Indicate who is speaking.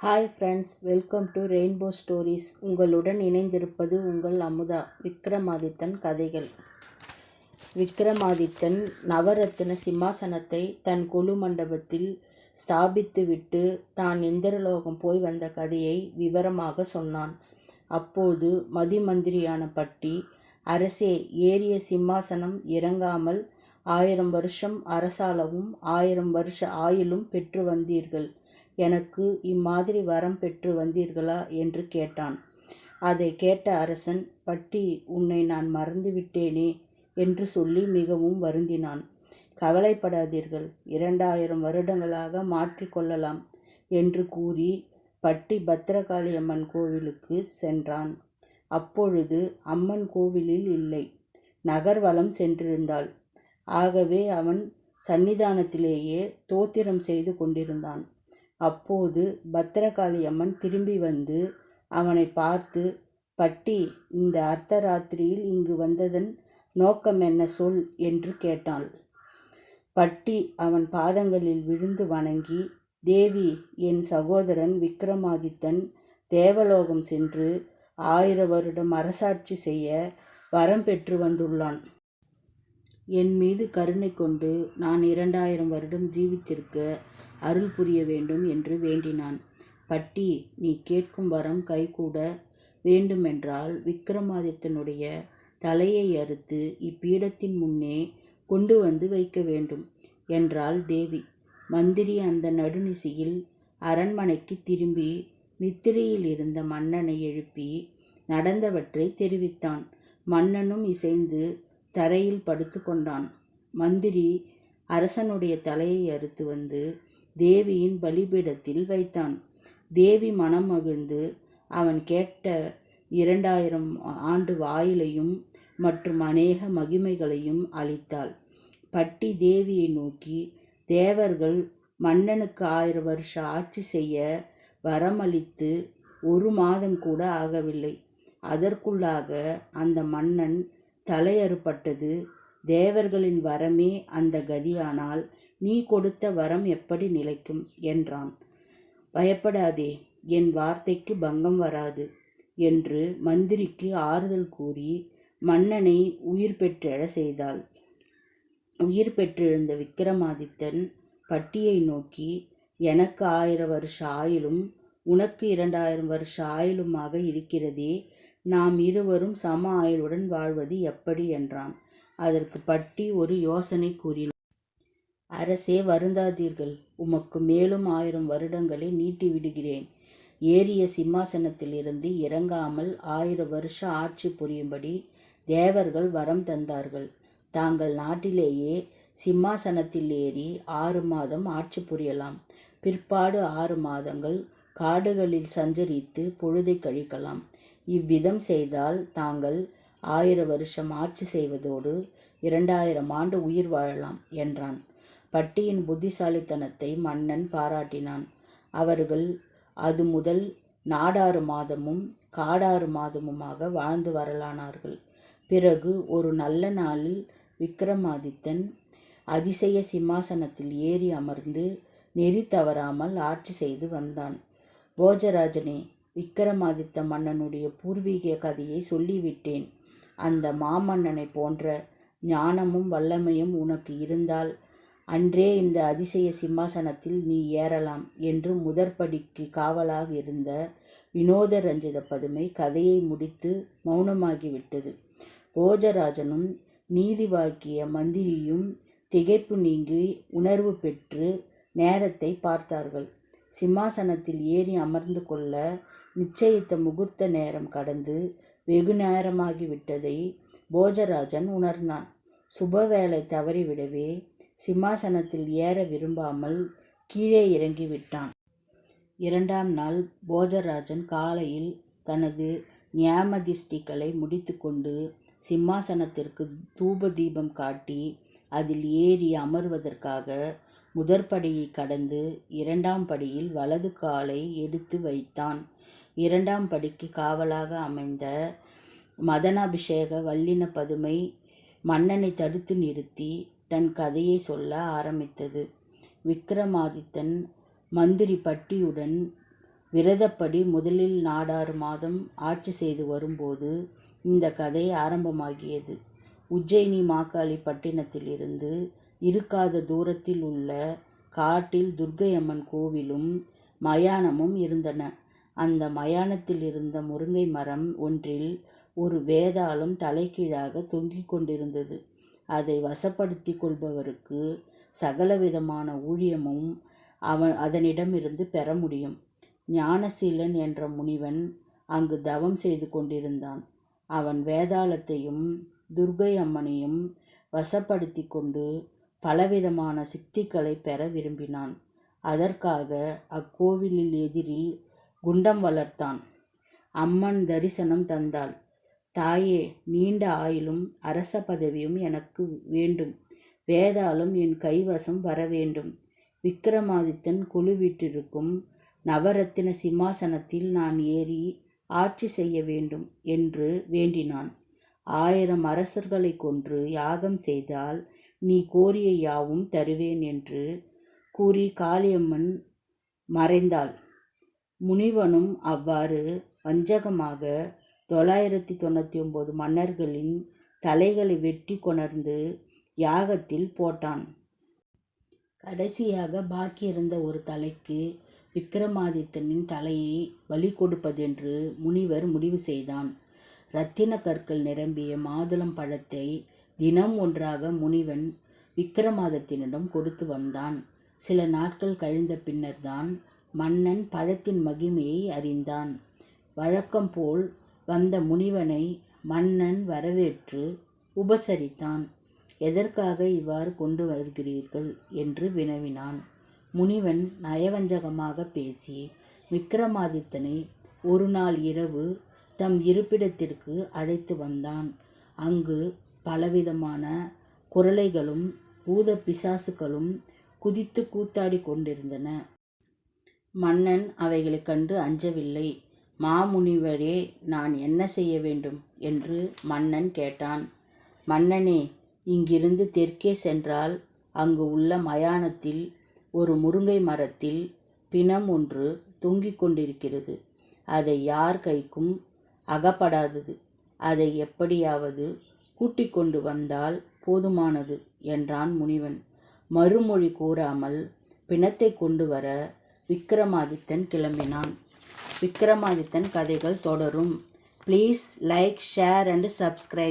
Speaker 1: Hi friends, welcome to rainbow stories. உங்களுடன் இணைந்திருப்பது உங்கள் அமுதா. விக்ரமாதித்தன் கதைகள். விக்ரமாதித்தன் நவரத்தின சிம்மாசனத்தை தன் கொலு மண்டபத்தில் ஸ்தாபித்துவிட்டு தான் இந்திரலோகம் போய் வந்த கதையை விவரமாக சொன்னான். அப்போது மதிமந்திரியான பட்டி, அரசே, ஏறிய சிம்மாசனம் இறங்காமல் 1000 வருஷம் அரசாளவும் 1000 வருஷ ஆயுளும் பெற்று வந்தீர்கள். எனக்கு இம்மாதிரி வரம் பெற்று வந்தீர்களா என்று கேட்டான். அதை கேட்ட அரசன், பட்டி, உன்னை நான் மறந்துவிட்டேனே என்று சொல்லி மிகவும் வருந்தினான். கவலைப்படாதீர்கள், 2000 வருடங்களாக மாற்றிக்கொள்ளலாம் என்று கூறி பட்டி பத்திரகாளி அம்மன் கோவிலுக்கு சென்றான். அப்பொழுது அம்மன் கோவிலில் இல்லை, நகர்வலம் சென்றிருந்தாள். ஆகவே அவன் சன்னிதானத்திலேயே தோத்திரம் செய்து கொண்டிருந்தான். அப்போது பத்திரகாளி அம்மன் திரும்பி வந்து அவனை பார்த்து, பட்டி, இந்த அர்த்தராத்திரியில் இங்கு வந்ததன் நோக்கம் என்ன சொல் என்று கேட்டாள். பட்டி அவன் பாதங்களில் விழுந்து வணங்கி, தேவி, என் சகோதரன் விக்ரமாதித்தன் தேவலோகம் சென்று 1000 வருடம் அரசாட்சி செய்ய வரம் பெற்று வந்துள்ளான். என் மீது கருணை கொண்டு நான் 2000 வருடம் ஜீவித்திருக்க அருள் புரிய வேண்டும் என்று வேண்டினான். பட்டி, நீ கேட்கும் வரம் கைகூட வேண்டுமென்றால் விக்ரமாதித்தனுடைய தலையை அறுத்து இப்பீடத்தின் முன்னே கொண்டு வந்து வைக்க வேண்டும் என்றாள் தேவி. மந்திரி அந்த நடுநிசியில் அரண்மனைக்கு திரும்பி நித்திரையில் இருந்த மன்னனை எழுப்பி நடந்தவற்றை தெரிவித்தான். மன்னனும் இசைந்து தரையில் படுத்து கொண்டான். மந்திரி அரசனுடைய தலையை அறுத்து வந்து தேவியின் பலிபீடத்தில் வைத்தான். தேவி மனம் மகிழ்ந்து அவன் கேட்ட 2000 ஆண்டு வாயிலையும் மற்றும் அநேக மகிமைகளையும் அளித்தாள். பட்டி தேவியை நோக்கி, தேவர்கள் மன்னனுக்கு 1000 வருஷ ஆட்சி செய்ய வரமளித்து 1 மாதம் கூட ஆகவில்லை. அதற்குள்ளாக அந்த மன்னன் தலையறுப்பட்டது. தேவர்களின் வரமே அந்த கதியானால் நீ கொடுத்த வரம் எப்படி நிலைக்கும் என்றான். பயப்படாதே, என் வார்த்தைக்கு பங்கம் வராது என்று மந்திரிக்கு ஆறுதல் கூறி மன்னனை உயிர் பெற்றெழ செய்தாள். உயிர் பெற்றெழுந்த விக்ரமாதித்தன் பட்டியை நோக்கி, எனக்கு 1000 வருஷ ஆயுளும் உனக்கு 2000 வருஷ ஆயுளுமாக இருக்கிறதே, நாம் இருவரும் சம ஆயுளுடன் வாழ்வது எப்படி என்றான். அதற்கு பட்டி ஒரு யோசனை கூறினார். அரசே, வருந்தாதீர்கள், உமக்கு மேலும் 1000 வருடங்களை நீட்டி விடுகிறேன். ஏறிய சிம்மாசனத்திலிருந்து இறங்காமல் 1000 வருஷ ஆட்சி புரியும்படி தேவர்கள் வரம் தந்தார்கள். தாங்கள் நாட்டிலேயே சிம்மாசனத்தில் ஏறி 6 மாதம் ஆட்சி புரியலாம். பிற்பாடு 6 மாதங்கள் காடுகளில் சஞ்சரித்து பொழுதை கழிக்கலாம். இவ்விதம் செய்தால் தாங்கள் 1000 வருஷம் ஆட்சி செய்வதோடு 2000 ஆண்டு உயிர் வாழலாம் என்றான். பட்டியின் புத்திசாலித்தனத்தை மன்னன் பாராட்டினான். அவர்கள் அது முதல் நாடாறு மாதமும் காடாறு மாதமுமாக வாழ்ந்து வரலானார்கள். பிறகு ஒரு நல்ல நாளில் விக்ரமாதித்தன் அதிசய சிம்மாசனத்தில் ஏறி அமர்ந்து நெறி தவறாமல் ஆட்சி செய்து வந்தான். போஜராஜனே, விக்ரமாதித்த மன்னனுடைய பூர்வீக கதையை சொல்லிவிட்டேன். அந்த மாமன்னனை போன்ற ஞானமும் வல்லமையும் உனக்கு இருந்தால் அன்றே இந்த அதிசய சிம்மாசனத்தில் நீ ஏறலாம் என்று முதற்படிக்கு காவலாக இருந்த வினோத ரஞ்சித பதுமை கதையை முடித்து மௌனமாகிவிட்டது. போஜராஜனும் நீதி வாக்கிய மந்திரியும் திகைப்பு நீங்கி உணர்வு பெற்று நேரத்தை பார்த்தார்கள். சிம்மாசனத்தில் ஏறி அமர்ந்து கொள்ள நிச்சயித்த முகூர்த்த நேரம் கடந்து வெகு நேரமாகிவிட்டதை போஜராஜன் உணர்ந்தான். சுபவேளை தவறிவிடவே சிம்மாசனத்தில் ஏற விரும்பாமல் கீழே இறங்கிவிட்டான். 2ஆம் நாள் போஜராஜன் காலையில் தனது ஞாமதிஷ்டிகளை முடித்து கொண்டு சிம்மாசனத்திற்கு தூப தீபம் காட்டி அதில் ஏறி அமர்வதற்காக முதற்படியை கடந்து 2ஆம் படியில் வலது காலை எடுத்து வைத்தான். 2ஆம் படிக்கு காவலாக அமைந்த மதனாபிஷேக வல்லின பதுமை மன்னனை தடுத்து நிறுத்தி தன் கதையை சொல்ல ஆரம்பித்தது. விக்ரமாதித்தன் மந்திரி பட்டியுடன் விரதப்படி முதலில் நாடாறு மாதம் ஆட்சி செய்து வரும்போது இந்த கதை ஆரம்பமாகியது. உஜ்ஜயினி மாகாளி பட்டினத்திலிருந்து இருக்காத தூரத்தில் உள்ள காட்டில் துர்க்கையம்மன் கோவிலும் மயானமும் இருந்தன. அந்த மயானத்தில் இருந்த முருங்கை மரம் ஒன்றில் ஒரு வேதாளம் தலைகீழாக தொங்கிக் கொண்டிருந்தது. அதை வசப்படுத்தி கொள்பவருக்கு சகலவிதமான ஊழியமும் அதனிடமிருந்து பெற முடியும். ஞானசீலன் என்ற முனிவன் அங்கு தவம் செய்து கொண்டிருந்தான். அவன் வேதாளத்தையும் துர்க்கை அம்மனையும் வசப்படுத்தி கொண்டு பலவிதமான சித்திகளை பெற விரும்பினான். அதற்காக அக்கோவிலில் எதிரில் குண்டம் வளர்த்தான். அம்மன் தரிசனம் தந்தாள். தாயே, நீண்ட ஆயுளும் அரச பதவியும் எனக்கு வேண்டும். வேதாளம் என் கைவசம் வர வேண்டும். விக்கிரமாதித்தன் குழுவிட்டிருக்கும் நவரத்தின சிம்மாசனத்தில் நான் ஏறி ஆட்சி செய்ய வேண்டும் என்று வேண்டினான். 1000 அரசர்களை கொன்று யாகம் செய்தால் நீ கோரிய யாவும் தருவேன் என்று கூறி காளியம்மன் மறைந்தாள். முனிவனும் அவ்வாறு வஞ்சகமாக 999 மன்னர்களின் தலைகளை வெட்டி கொணர்ந்து யாகத்தில் போட்டான். கடைசியாக பாக்கியிருந்த ஒரு தலைக்கு விக்கிரமாதித்தனின் தலையை பலி கொடுப்பதென்று முனிவர் முடிவு செய்தான். இரத்தின கற்கள் நிரம்பிய மாதுளம் பழத்தை தினம் ஒன்றாக முனிவன் விக்கிரமாதித்தனிடம் கொடுத்து வந்தான். சில நாட்கள் கழிந்த பின்னர்தான் மன்னன் பழத்தின் மகிமையை அறிந்தான். வழக்கம் போல் வந்த முனிவனை மன்னன் வரவேற்று உபசரித்தான். எதற்காக இவ்வாறு கொண்டு வருகிறீர்கள் என்று வினவினான். முனிவன் நயவஞ்சகமாக பேசி விக்கிரமாதித்தனை ஒரு நாள் இரவு தம் இருப்பிடத்திற்கு அழைத்து வந்தான். அங்கு பலவிதமான குரலைகளும் பூத பிசாசுகளும் குதித்து கூத்தாடி கொண்டிருந்தன. மன்னன் அவைகளைக் கண்டு அஞ்சவில்லை. மாமுனிவரே, நான் என்ன செய்ய வேண்டும் என்று மன்னன் கேட்டான். மன்னனே, இங்கிருந்து தெற்கே சென்றால் அங்கு உள்ள மயானத்தில் ஒரு முருங்கை மரத்தில் பிணம் ஒன்று தொங்கிக் கொண்டிருக்கிறது. அதை யார் கைக்கும் அகப்படாதது. அதை எப்படியாவது கூட்டிக் கொண்டு வந்தால் போதுமானது என்றான் முனிவன். மறுமொழி கூறாமல் பிணத்தை கொண்டு வர விக்கிரமாதித்தன் கிளம்பினான். விக்கிரமாதித்தன் கதைகள் தொடரும். Please like, share and subscribe.